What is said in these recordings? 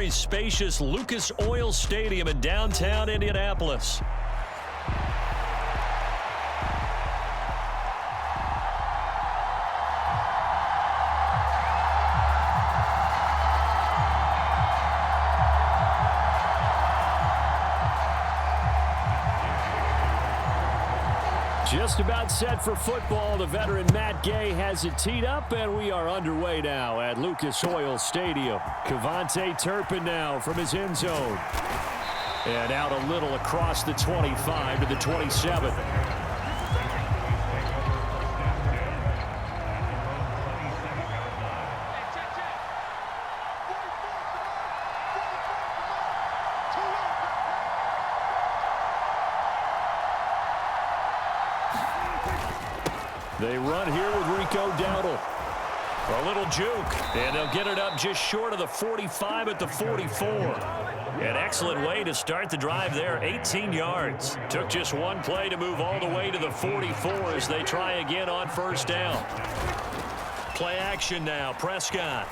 very spacious Lucas Oil Stadium in downtown Indianapolis. Just about set for football. The veteran Matt Gay has it teed up, and we are underway now at Lucas Oil Stadium. Kevontae Turpin now from his end zone. And out a little across the 25 to the 27. They run here with Rico Dowdle. A little juke, and they'll get it up just short of the 45 at the 44. An excellent way to start the drive there, 18 yards. Took just one play to move all the way to the 44 as they try again on first down. Play action now, Prescott.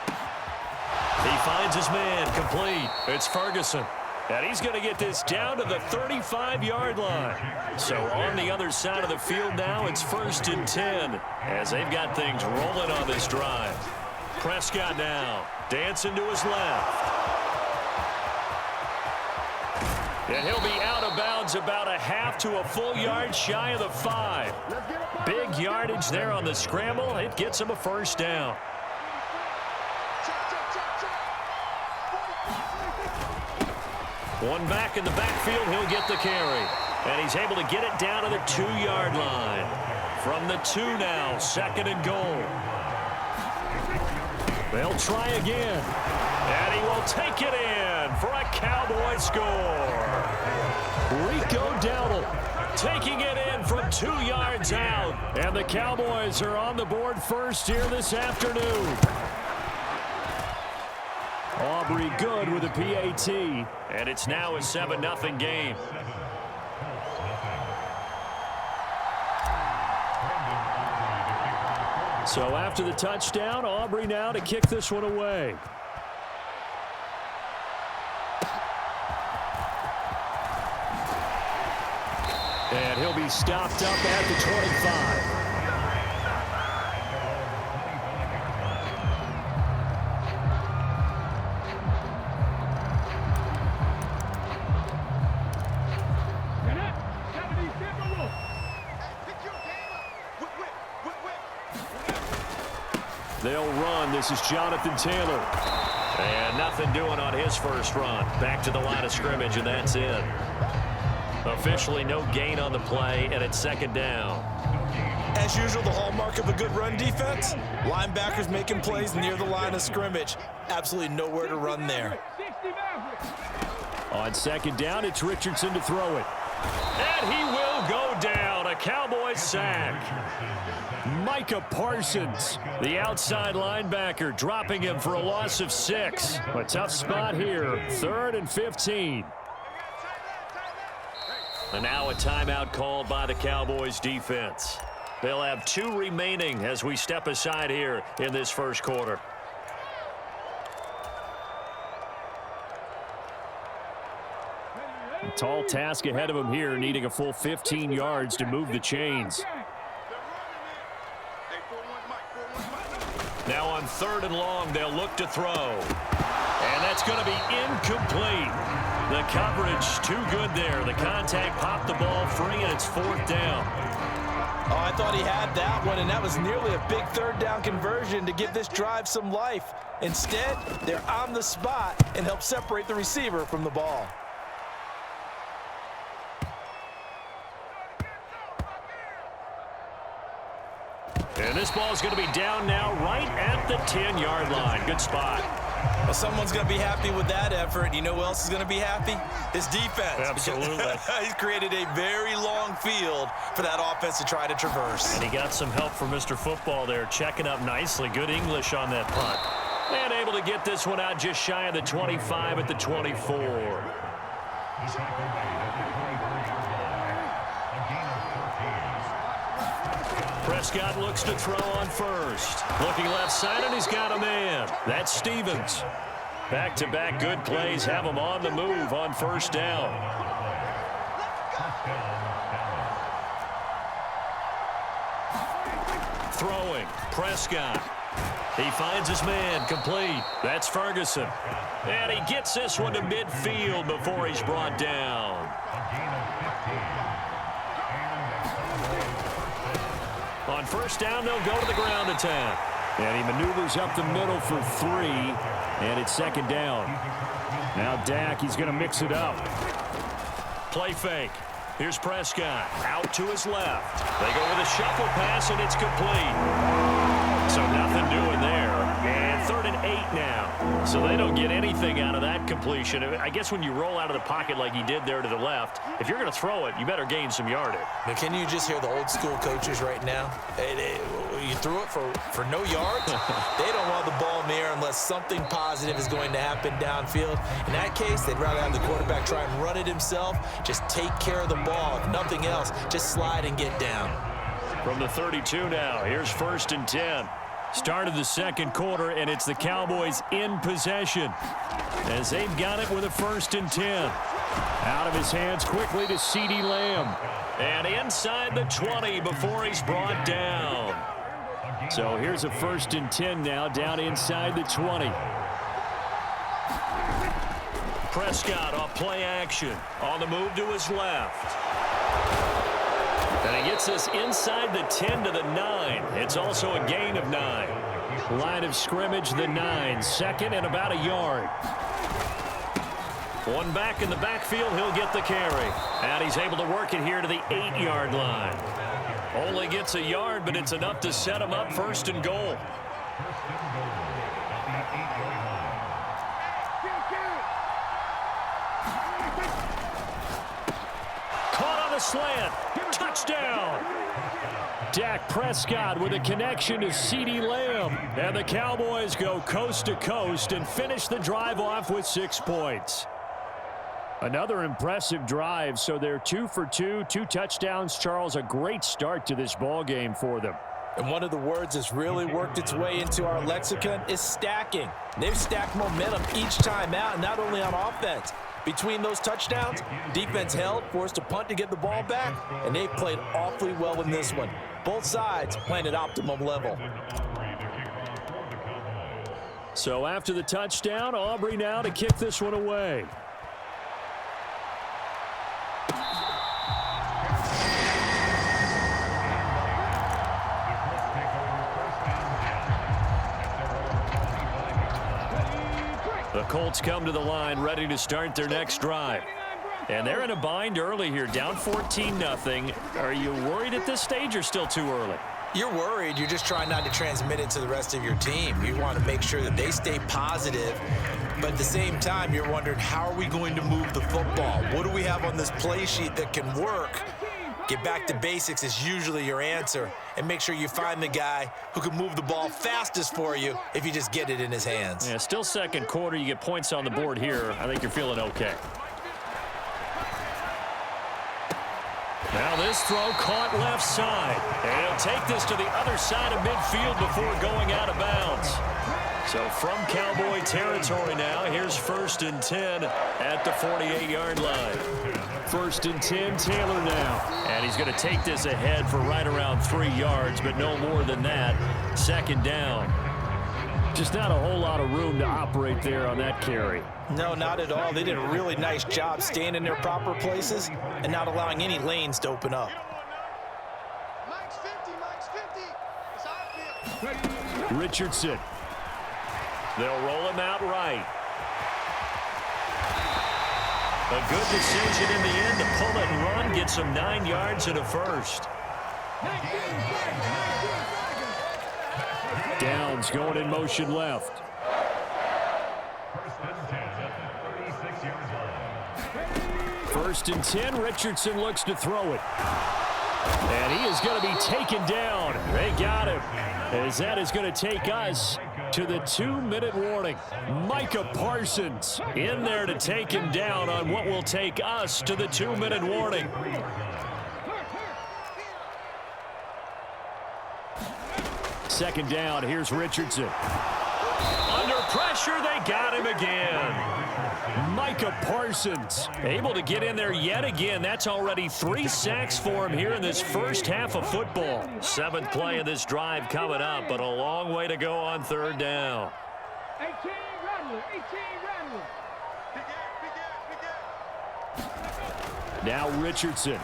He finds his man, complete. It's Ferguson. And he's going to get this down to the 35-yard line. So on the other side of the field now, it's 1st and 10 as they've got things rolling on this drive. Prescott now dancing to his left. And he'll be out of bounds about a half to a full yard shy of the 5. Big yardage there on the scramble. It gets him a first down. One back in the backfield, he'll get the carry. And he's able to get it down to the 2-yard line. From the 2 now, 2nd and goal. They'll try again. And he will take it in for a Cowboy score. Rico Dowdle taking it in from 2 yards out. And the Cowboys are on the board first here this afternoon. Aubrey good with a PAT. And it's now a 7-0 game. So after the touchdown, Aubrey now to kick this one away. And he'll be stopped up at the 25. They'll run. This is Jonathan Taylor. And nothing doing on his first run. Back to the line of scrimmage, and that's in. Officially no gain on the play, and it's 2nd down. As usual, the hallmark of a good run defense, linebackers making plays near the line of scrimmage. Absolutely nowhere to run there. On 2nd down, it's Richardson to throw it. And he will go down. A Cowboys sack. Micah Parsons, the outside linebacker, dropping him for a loss of 6. A tough spot here, 3rd and 15. And now a timeout called by the Cowboys defense. They'll have 2 remaining as we step aside here in this first quarter. A tall task ahead of him here, needing a full 15 yards to move the chains. Now on 3rd and long, they'll look to throw. And that's going to be incomplete. The coverage too good there. The contact popped the ball free, and it's 4th down. Oh, I thought he had that one, and that was nearly a big 3rd down conversion to give this drive some life. Instead, they're on the spot and help separate the receiver from the ball. And this ball is going to be down now right at the 10-yard line. Good spot. Well, someone's going to be happy with that effort. You know who else is going to be happy? His defense. Absolutely. He's created a very long field for that offense to try to traverse. And he got some help from Mr. Football there, checking up nicely. Good English on that punt. And able to get this one out just shy of the 25 at the 24. Prescott looks to throw on first. Looking left side, and he's got a man. That's Stevens. Back-to-back good plays have them on the move on first down. Throwing, Prescott. He finds his man, complete. That's Ferguson. And he gets this one to midfield before he's brought down. On first down, they'll go to the ground attack. And he maneuvers up the middle for 3, and it's second down. Now Dak, he's going to mix it up. Play fake. Here's Prescott out to his left. They go with a shuffle pass, and it's complete. So nothing doing there. And 3rd and 8 now. So they don't get anything out of that completion. I guess when you roll out of the pocket like he did there to the left, if you're going to throw it, you better gain some yardage. Now, can you just hear the old school coaches right now? You threw it for no yards? They don't want the ball in the air unless something positive is going to happen downfield. In that case, they'd rather have the quarterback try and run it himself. Just take care of the ball. If nothing else, just slide and get down. From the 32 now, here's 1st and 10. Start of the second quarter, and it's the Cowboys in possession as they've got it with a 1st and 10. Out of his hands quickly to CeeDee Lamb. And inside the 20 before he's brought down. So here's a 1st and 10 now, down inside the 20. Prescott off play action. On the move to his left. And he gets this inside the 10 to the 9. It's also a gain of 9. Line of scrimmage, the 9. 2nd and about a yard. One back in the backfield, he'll get the carry. And he's able to work it here to the 8-yard line. Only gets a yard, but it's enough to set him up 1st and goal. Caught on the slant. Touchdown. Dak Prescott with a connection to CeeDee Lamb. And the Cowboys go coast to coast and finish the drive off with 6 points. Another impressive drive, so they're 2 for 2, 2 touchdowns. Charles, a great start to this ball game for them. And one of the words that's really worked its way into our lexicon is stacking. They've stacked momentum each time out, and not only on offense. Between those touchdowns, defense held, forced a punt to get the ball back, and they've played awfully well in this one. Both sides playing at optimum level. So after the touchdown, Aubrey now to kick this one away. The Colts come to the line ready to start their next drive. And they're in a bind early here, down 14-0. Are you worried at this stage or still too early? You're worried. You're just trying not to transmit it to the rest of your team. You want to make sure that they stay positive. But at the same time, you're wondering, how are we going to move the football? What do we have on this play sheet that can work? Get back to basics is usually your answer. And make sure you find the guy who can move the ball fastest for you if you just get it in his hands. Yeah, still second quarter. You get points on the board here. I think you're feeling okay. Now this throw caught left side. And he'll take this to the other side of midfield before going out of bounds. So from Cowboy territory now, here's 1st and 10 at the 48-yard line. 1st and 10, Taylor now. And he's going to take this ahead for right around 3 yards, but no more than that. 2nd down. Just not a whole lot of room to operate there on that carry. No, not at all. They did a really nice job staying in their proper places and not allowing any lanes to open up. Richardson. They'll roll him out right. A good decision in the end to pull it and run, get some 9 yards and a first. Downs going in motion left. First and 10, Richardson looks to throw it. And he is going to be taken down. They got him. As that is going to take us to the 2-minute warning. Micah Parsons in there to take him down on what will take us to the 2-minute warning. Second down, here's Richardson. Under pressure. They got him again. Micah Parsons able to get in there yet again. That's already 3 sacks for him here in this first half of football. 7th play of this drive coming up, but a long way to go on 3rd down. 18 Rattler, 18 Rattler. Now Richardson.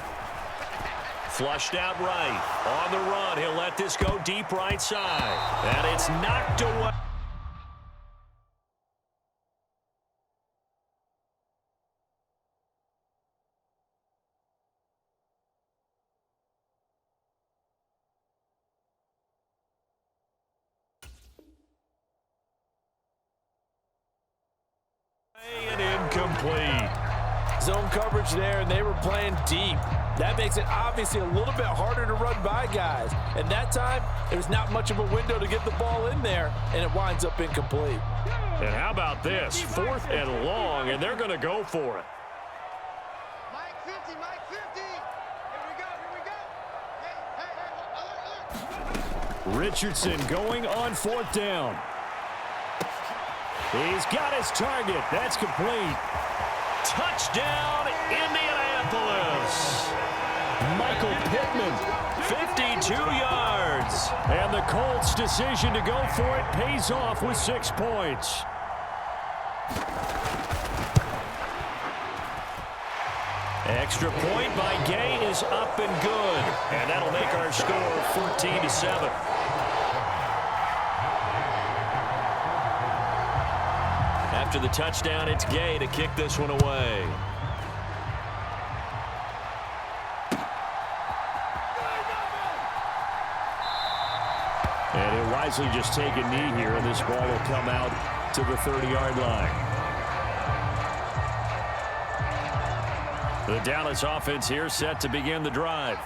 Flushed out right. On the run, he'll let this go deep right side. And it's knocked away. And incomplete. Zone coverage there, and they were playing deep. That makes it obviously a little bit harder to run by guys. And that time, there's not much of a window to get the ball in there, and it winds up incomplete. And how about this? 4th and long, and they're going to go for it. Mike 50, Mike 50. Here we go. Richardson going on 4th down. He's got his target. That's complete. Touchdown, Indianapolis. Michael Pittman, 52 yards. And the Colts' decision to go for it pays off with 6 points. Extra point by Gay is up and good. And that'll make our score 14-7. After the touchdown, it's Gay to kick this one away. And he'll wisely just take a knee here, and this ball will come out to the 30-yard line. The Dallas offense here set to begin the drive.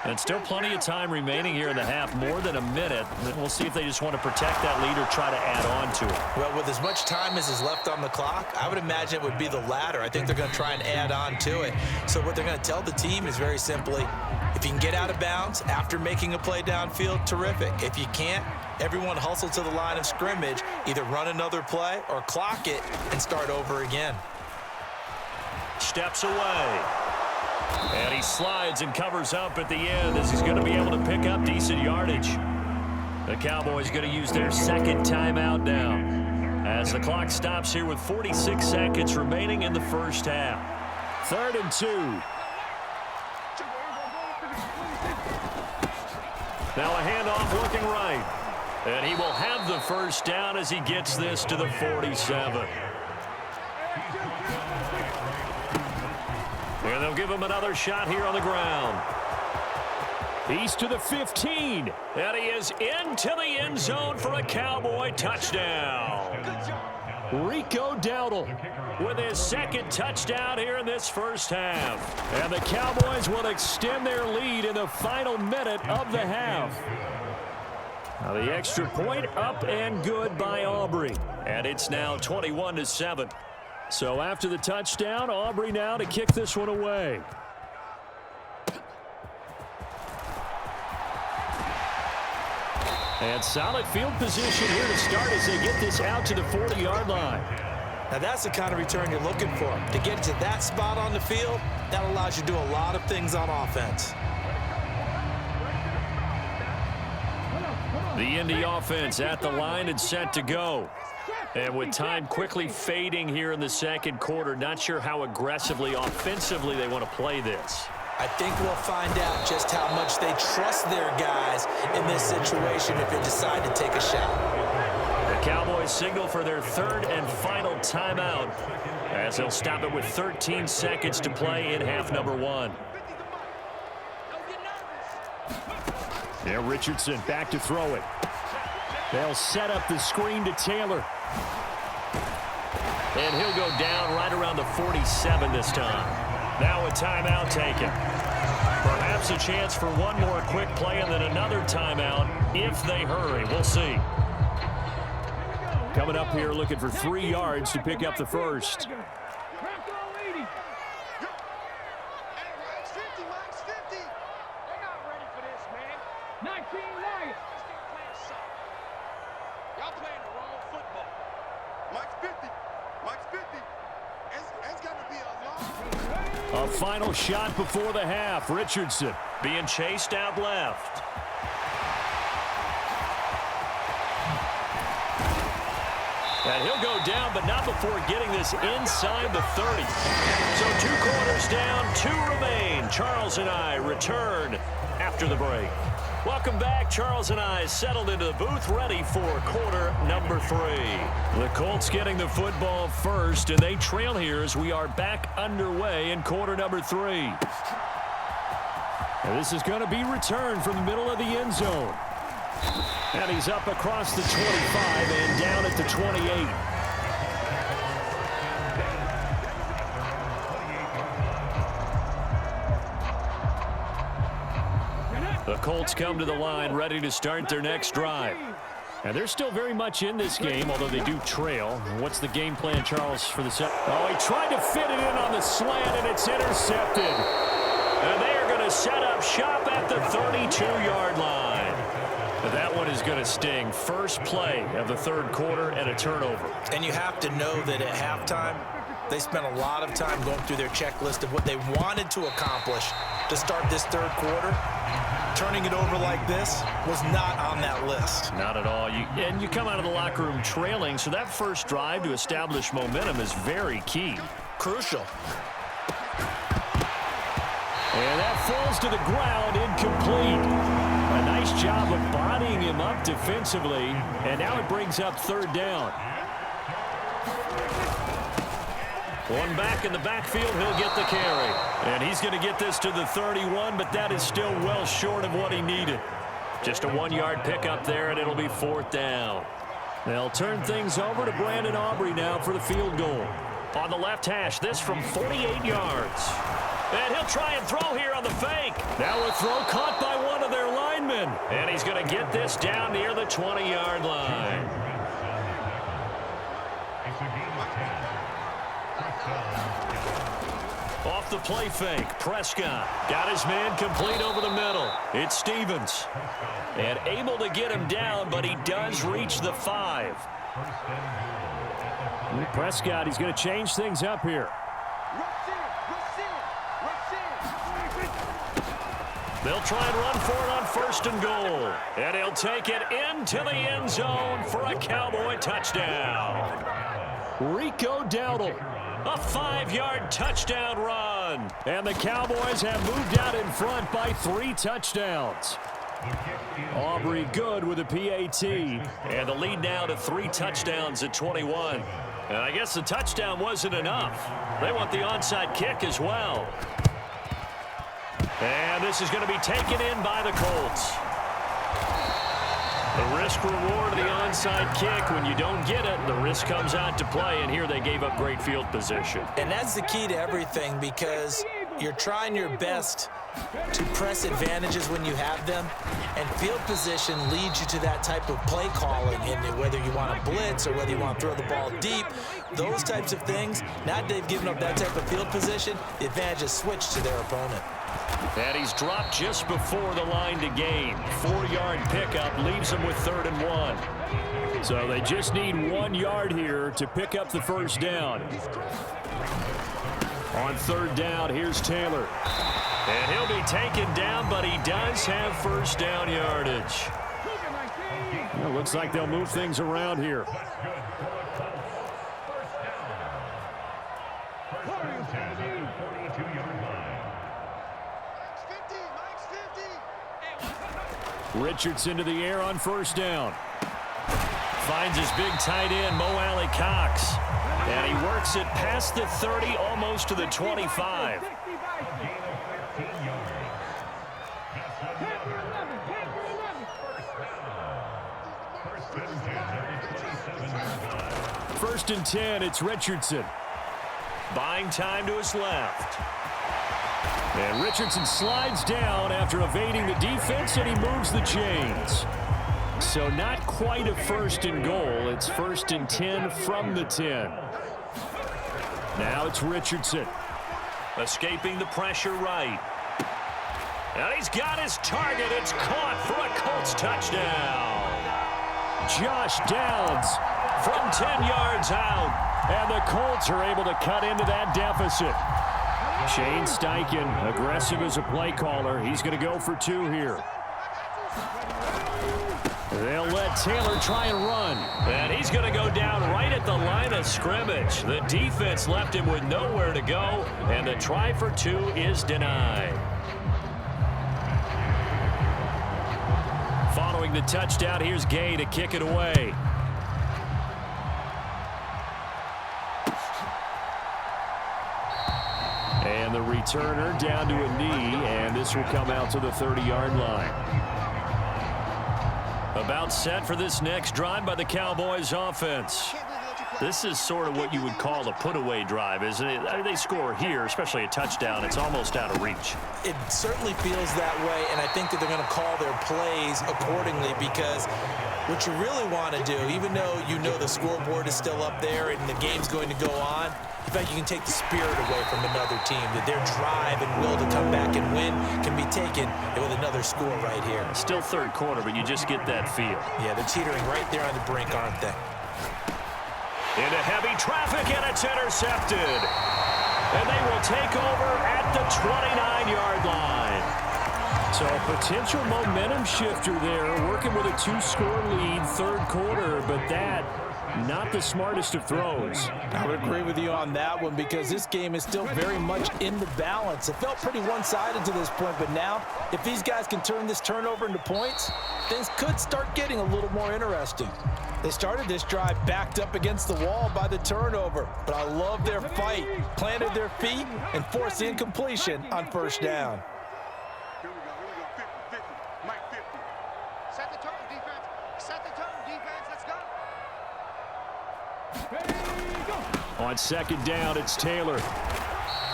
And still plenty of time remaining here in the half, more than a minute. We'll see if they just want to protect that lead or try to add on to it. Well, with as much time as is left on the clock, I would imagine it would be the latter. I think they're going to try and add on to it. So what they're going to tell the team is very simply, if you can get out of bounds after making a play downfield, terrific. If you can't, everyone hustle to the line of scrimmage, either run another play or clock it and start over again. Steps away. And he slides and covers up at the end as he's going to be able to pick up decent yardage. The Cowboys going to use their 2nd timeout now as the clock stops here with 46 seconds remaining in the first half. 3rd and 2. Now a handoff looking right. And he will have the first down as he gets this to the 47. And they'll give him another shot here on the ground. He's to the 15. And he is into the end zone for a Cowboy touchdown. Rico Dowdle with his 2nd touchdown here in this first half. And the Cowboys will extend their lead in the final minute of the half. Now the extra point up and good by Aubrey. And it's now 21-7. So after the touchdown, Aubrey now to kick this one away. And solid field position here to start as they get this out to the 40-yard line. Now that's the kind of return you're looking for. To get to that spot on the field, that allows you to do a lot of things on offense. The Indy offense at the line and set to go. And with time quickly fading here in the 2nd quarter, not sure how aggressively, offensively they want to play this. I think we'll find out just how much they trust their guys in this situation if they decide to take a shot. The Cowboys signal for their 3rd and final timeout as they'll stop it with 13 seconds to play in half number 1. Now Richardson back to throw it. They'll set up the screen to Taylor. And he'll go down right around the 47 this time. Now a timeout taken. Perhaps a chance for one more quick play and then another timeout if they hurry. We'll see. Coming up here looking for 3 yards to pick up the first. It's going to be a long... A final shot before the half. Richardson being chased out left. And he'll go down, but not before getting this inside the 30. So 2 quarters down, 2 remain. Charles and I return after the break. Welcome back. Charles and I settled into the booth, ready for quarter number 3. The Colts getting the football first, and they trail here as we are back underway in quarter number 3. And this is going to be returned from the middle of the end zone. And he's up across the 25 and down at the 28. The Colts come to the line ready to start their next drive. And they're still very much in this game, although they do trail. What's the game plan, Charles, for the set? Oh, he tried to fit it in on the slant, and it's intercepted. And they are going to set up shop at the 32-yard line. But that one is going to sting. First play of the third quarter and a turnover. And you have to know that at halftime, they spent a lot of time going through their checklist of what they wanted to accomplish to start this third quarter. Turning it over like this was not on that list. Not at all. And you come out of the locker room trailing, so that first drive to establish momentum is very key. Crucial. And that falls to the ground, incomplete. A nice job of bodying him up defensively, and now it brings up third down. One back in the backfield, he'll get the carry. And he's going to get this to the 31, but that is still well short of what he needed. Just a 1-yard pickup there, and it'll be fourth down. They'll turn things over to Brandon Aubrey now for the field goal. On the left hash, this from 48 yards. And he'll try and throw here on the fake. Now a throw caught by one of their linemen. And he's going to get this down near the 20-yard line. Off the play fake, Prescott got his man complete over the middle. It's Stevens. And able to get him down, but he does reach the 5. Prescott, he's going to change things up here. They'll try and run for it on first and goal. And he'll take it into the end zone for a Cowboy touchdown. Rico Dowdle, a 5-yard touchdown run. And the Cowboys have moved out in front by 3 touchdowns. Aubrey good with a PAT. And the lead now to 3 touchdowns at 21. And I guess the touchdown wasn't enough. They want the onside kick as well. And this is going to be taken in by the Colts. The risk-reward of the onside kick, when you don't get it, the risk comes out to play, and here they gave up great field position. And that's the key to everything, because you're trying your best to press advantages when you have them, and field position leads you to that type of play calling, and whether you want to blitz or whether you want to throw the ball deep, those types of things. Now that they've given up that type of field position, the advantage is switched to their opponent. And he's dropped just before the line to gain. 4-yard pickup leaves him with 3rd and 1. So they just need 1 yard here to pick up the first down. On 3rd down, here's Taylor. And he'll be taken down, but he does have first down yardage. Well, looks like they'll move things around here. Richardson to the air on first down. Finds his big tight end, Mo Alley Cox. And he works it past the 30, almost to the 25. First and 10, it's Richardson. Buying time to his left. And Richardson slides down after evading the defense, and he moves the chains. So not quite a 1st and goal. It's 1st and 10 from the 10. Now it's Richardson. Escaping the pressure right. And he's got his target. It's caught for a Colts touchdown. Josh Downs from 10 yards out. And the Colts are able to cut into that deficit. Shane Steichen, aggressive as a play caller. He's going to go for 2 here. They'll let Taylor try and run. And he's going to go down right at the line of scrimmage. The defense left him with nowhere to go, and the try for 2 is denied. Following the touchdown, here's Gay to kick it away. And the returner down to a knee, and this will come out to the 30-yard line. About set for this next drive by the Cowboys offense. This is sort of what you would call a put-away drive, isn't it? I mean, they score here, especially a touchdown. It's almost out of reach. It certainly feels that way, and I think that they're going to call their plays accordingly, because what you really want to do, even though you know the scoreboard is still up there and the game's going to go on, in fact, you can take the spirit away from another team, that their drive and will to come back and win can be taken with another score right here. Still third quarter, but you just get that feel. Yeah, they're teetering right there on the brink, aren't they? Into heavy traffic, and it's intercepted. And they will take over at the 29-yard line. So a potential momentum shifter there, working with a 2-score lead, third quarter, but that not the smartest of throws. I would agree with you on that one, because this game is still very much in the balance. It felt pretty one-sided to this point, but now if these guys can turn this turnover into points, things could start getting a little more interesting. They started this drive backed up against the wall by the turnover, but I love their fight, planted their feet, and forced the incompletion on first down. Here we go, 50, Mike 50. Set the tone, defense. Set the tone, defense. Let's go. On second down, it's Taylor.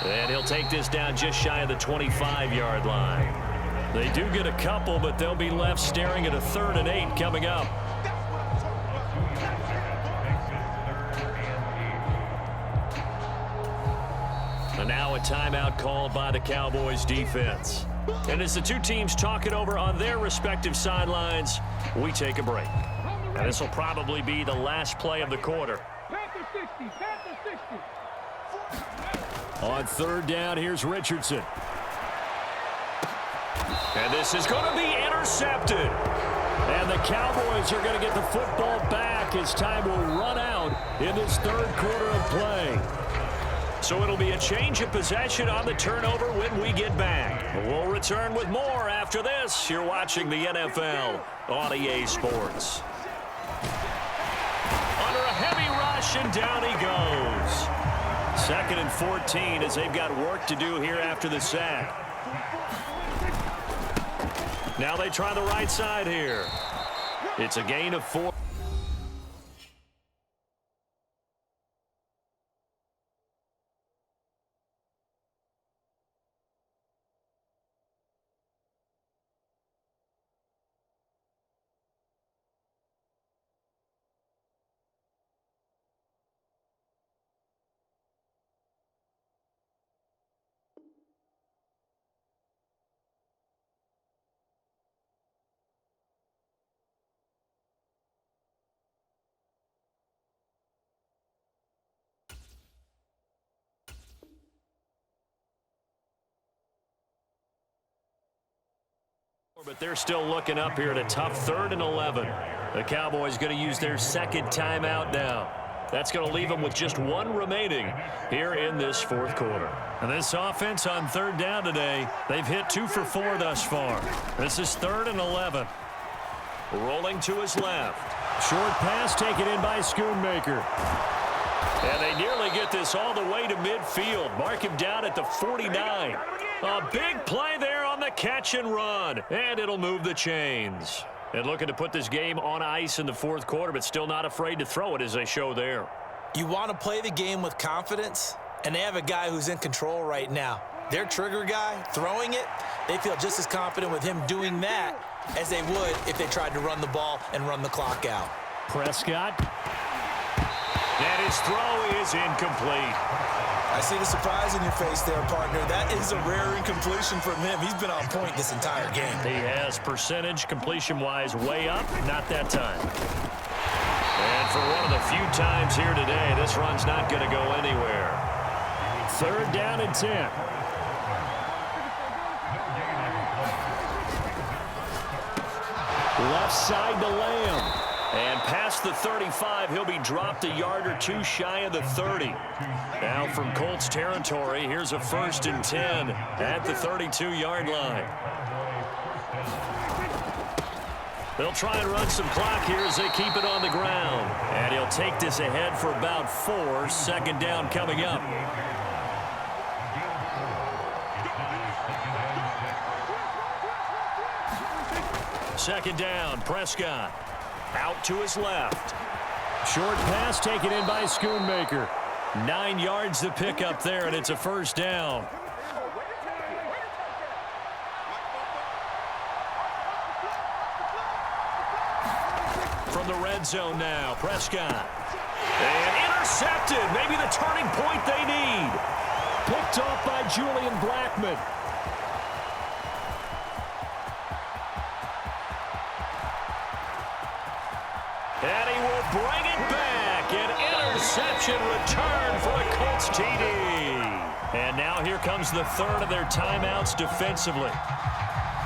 And he'll take this down just shy of the 25-yard line. They do get a couple, but they'll be left staring at a 3rd and 8 coming up. And now a timeout called by the Cowboys defense. And as the two teams talk it over on their respective sidelines, we take a break. And this will probably be the last play of the quarter. On third down, here's Richardson. And this is going to be intercepted. And the Cowboys are going to get the football back as time will run out in this third quarter of play. So it'll be a change of possession on the turnover when we get back. We'll return with more after this. You're watching the NFL on EA Sports. Under a heavy rush, and down he goes. 2nd and 14 as they've got work to do here after the sack. Now they try the right side here. It's a gain of 4. But they're still looking up here at a tough 3rd and 11. The Cowboys going to use their second timeout now. That's going to leave them with just 1 remaining here in this 4th quarter. And this offense on 3rd down today, they've hit 2 for 4 thus far. This is 3rd and 11. Rolling to his left. Short pass taken in by Schoonmaker. And they nearly get this all the way to midfield. Mark him down at the 49. A big play there on the catch and run. And it'll move the chains. And looking to put this game on ice in the 4th quarter, but still not afraid to throw it as they show there. You want to play the game with confidence, and they have a guy who's in control right now. Their trigger guy, throwing it, they feel just as confident with him doing that as they would if they tried to run the ball and run the clock out. Prescott. And his throw is incomplete. I see the surprise in your face there, partner. That is a rare incompletion from him. He's been on point this entire game. He has percentage completion-wise way up. Not that time. And for one of the few times here today, this run's not going to go anywhere. 3rd down and 10. Left side to Lamb. And past the 35, he'll be dropped a yard or two shy of the 30. Now from Colts territory, here's a 1st and 10 at the 32-yard line. They'll try and run some clock here as they keep it on the ground. And he'll take this ahead for about 4. 2nd down coming up. Second down, Prescott. Out to his left. Short pass taken in by Schoonmaker. 9 yards to pick up there, and it's a 1st down. From the red zone now, Prescott. And intercepted. Maybe the turning point they need. Picked off by Julian Blackmon. And he will bring it back. An interception return for a Colts TD. And now here comes the 3rd of their timeouts defensively.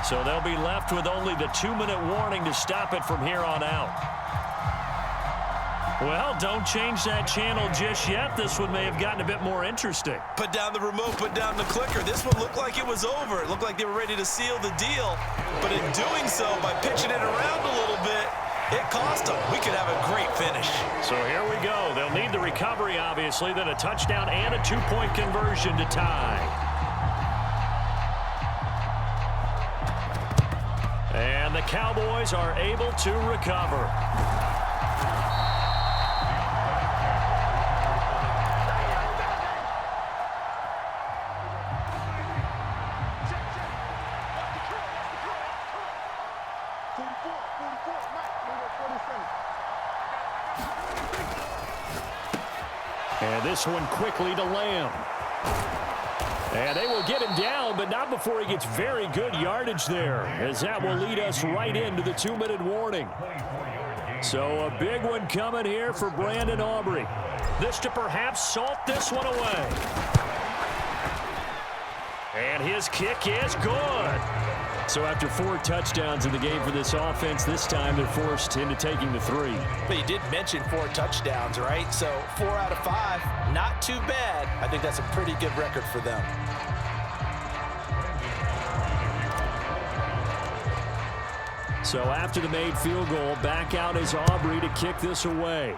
So they'll be left with only the 2-minute warning to stop it from here on out. Well, don't change that channel just yet. This one may have gotten a bit more interesting. Put down the remote, put down the clicker. This one looked like it was over. It looked like they were ready to seal the deal. But in doing so, by pitching it around a little bit, it cost them. We could have a great finish. So here we go. They'll need the recovery, obviously, then a touchdown and a 2-point conversion to tie. And the Cowboys are able to recover. And this one quickly to Lamb. And they will get him down, but not before he gets very good yardage there, as that will lead us right into the 2-minute warning. So a big one coming here for Brandon Aubrey. This to perhaps salt this one away. And his kick is good. So after 4 touchdowns in the game for this offense, this time they're forced into taking the 3. But you did mention 4 touchdowns, right? So 4 out of 5, not too bad. I think that's a pretty good record for them. So after the made field goal, back out is Aubrey to kick this away.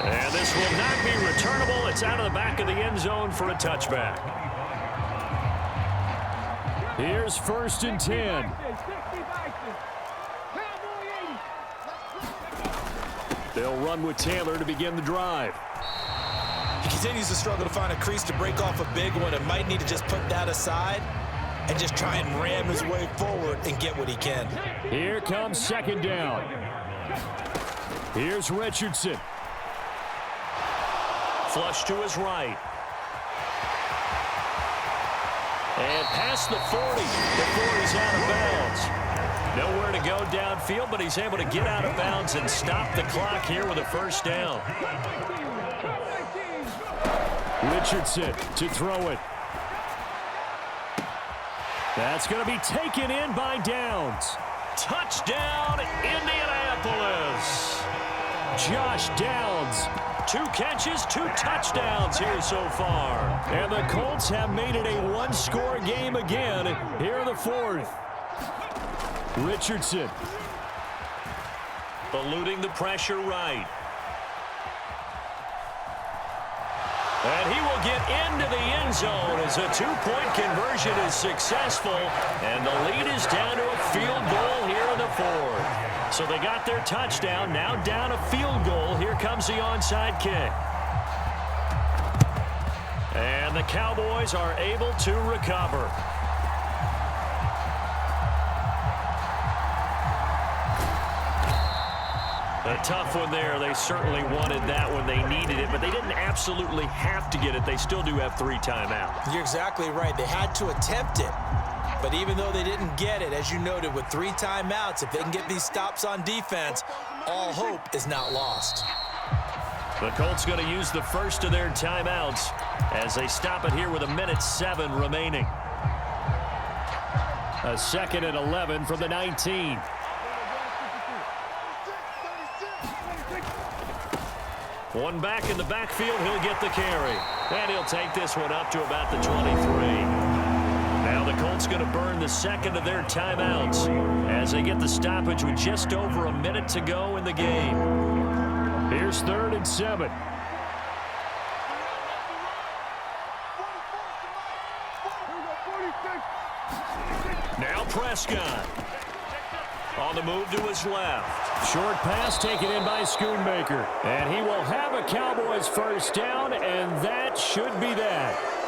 And this will not be returnable. It's out of the back of the end zone for a touchback. Here's 1st and 10. They'll run with Taylor to begin the drive. He continues to struggle to find a crease to break off a big one and might need to just put that aside and just try and ram his way forward and get what he can. Here comes 2nd down. Here's Richardson. Flush to his right. And past the 40 before he's out of bounds. Nowhere to go downfield, but he's able to get out of bounds and stop the clock here with a 1st down. Richardson to throw it. That's going to be taken in by Downs. Touchdown, Indianapolis. Josh Downs. 2 catches, 2 touchdowns here so far. And the Colts have made it a 1-score game again here in the 4th. Richardson. Eluding the pressure right. And he will get into the end zone as a 2-point conversion is successful. And the lead is down to a field goal here in the 4th. So they got their touchdown, now down a field goal. Here comes the onside kick. And the Cowboys are able to recover. A tough one there. They certainly wanted that when they needed it, but they didn't absolutely have to get it. They still do have 3 timeouts. You're exactly right. They had to attempt it, But even though they didn't get it, as you noted, with 3 timeouts, if they can get these stops on defense, all hope is not lost. The Colts going to use the first of their timeouts as they stop it here with 1:07 remaining. A 2nd and 11 from the 19. One back in the backfield, he'll get the carry. And he'll take this one up to about the 23. Now the Colts going to burn the 2nd of their timeouts as they get the stoppage with just over 1 minute to go in the game. Here's 3rd and 7. Now Prescott. On the move to his left. Short pass taken in by Schoonmaker. And he will have a Cowboys first down, and that should be that.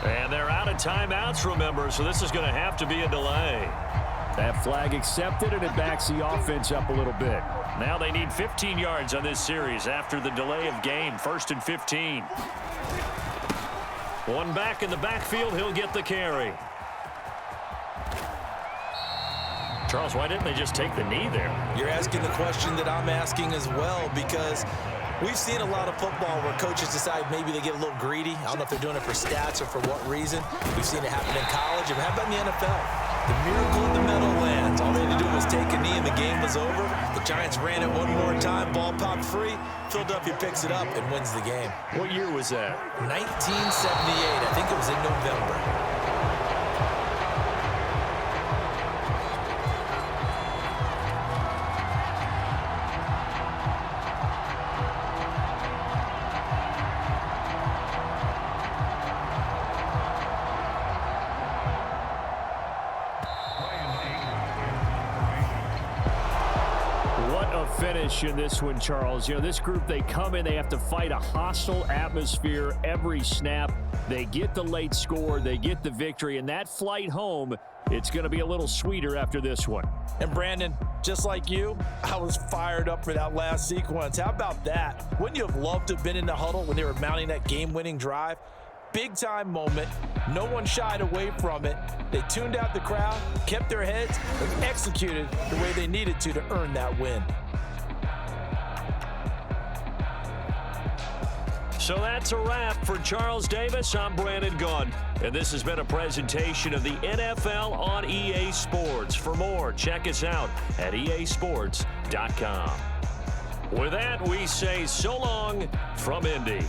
And they're out of timeouts, remember, so this is going to have to be a delay. That flag accepted, and it backs the offense up a little bit. Now they need 15 yards on this series after the delay of game. 1st and 15. One back in the backfield, he'll get the carry. Charles, why didn't they just take the knee there? You're asking the question that I'm asking as well, because we've seen a lot of football where coaches decide maybe they get a little greedy. I don't know if they're doing it for stats or for what reason. We've seen it happen in college. And how about in the NFL? The miracle of the Meadowlands. All they had to do was take a knee and the game was over. The Giants ran it one more time. Ball popped free. Philadelphia picks it up and wins the game. What year was that? 1978. I think it was in November. Finish in this one, Charles. You know, this group, they come in, they have to fight a hostile atmosphere every snap. They get the late score, they get the victory, and that flight home, it's going to be a little sweeter after this one. And Brandon, just like you, I was fired up for that last sequence. How about that? Wouldn't you have loved to have been in the huddle when they were mounting that game-winning drive? Big time moment. No one shied away from it. They tuned out the crowd, kept their heads, and executed the way they needed to earn that win. So that's a wrap for Charles Davis. I'm Brandon Gunn, and this has been a presentation of the NFL on EA Sports. For more, check us out at easports.com. With that, we say so long from Indy.